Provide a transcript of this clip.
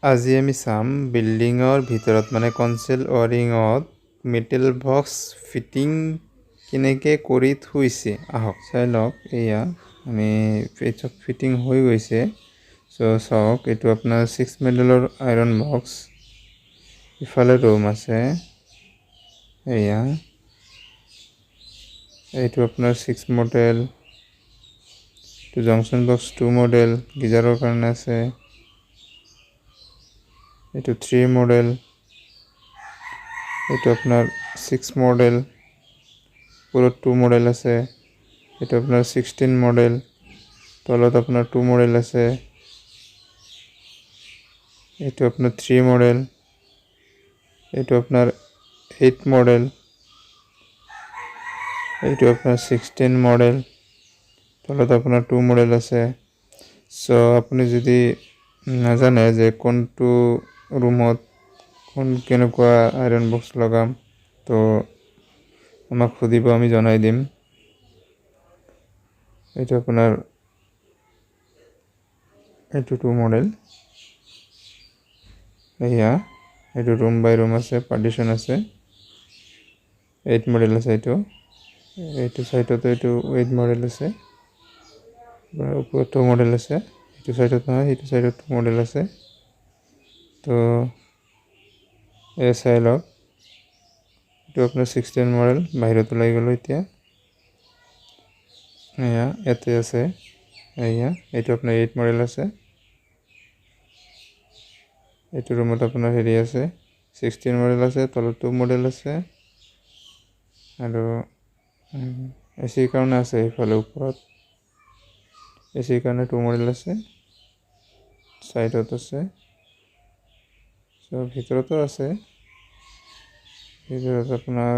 আজি আমি চাম বিল্ডিঙৰ ভিতৰত মানে কনচেল ৱাৰিঙত মেটেল বক্স ফিটিং কেনেকৈ কৰি থৈছে আহক চাই লওক। এয়া আমি চব ফিটিং হৈ গৈছে। চাওক এইটো আপোনাৰ 6 মডেলৰ আইৰণ বক্স, ইফালে ৰুম আছে। এয়া এইটো আপোনাৰ 6 মডেল, এইটো জংচন বক্স 2 মডেল গিজাৰৰ কাৰণে আছে। এইটো 3 মডেল, এইটো আপোনাৰ 6 মডেল, ওপৰত 2 মডেল আছে। এইটো আপোনাৰ 16 মডেল, তলত আপোনাৰ 2 মডেল আছে। এইটো আপোনাৰ 3 মডেল, এইটো আপোনাৰ 8 মডেল, এইটো আপোনাৰ 16 মডেল, তলত আপোনাৰ 2 মডেল আছে। আপুনি যদি নাজানে যে কোনটো ৰুমত কেনেকুৱা আইৰণ বক্স লগাম, তো আমাক সুধিব, আমি জনাই দিম। এইটো আপোনাৰ এইটো 2 মডেল। এয়া এইটো ৰুম বাই ৰুম আছে, পাৰ্টিশ্যন আছে। 8 মডেল আছে। এইটো চাইডতো এইটো 8 মডেল আছে, ওপৰত 2 মডেল আছে। এইটো চাইডত নহয়, সেইটো চাইডত 2 মডেল আছে। তো চাই লওক, এইটো আপোনাৰ 16 মডেল, বাহিৰত ওলাই গ'লো এতিয়া। এয়া ইয়াতে আছে। এইটো আপোনাৰ 8 মডেল আছে। এইটো ৰুমত আপোনাৰ আছে 16 মডেল আছে, তলত 2 মডেল আছে। আৰু এচিৰ কাৰণে আছে এইফালে ওপৰত, এচিৰ কাৰণে 2 মডেল আছে, চাইডত আছে, ভিতৰতো আছে। ভিতৰত আপোনাৰ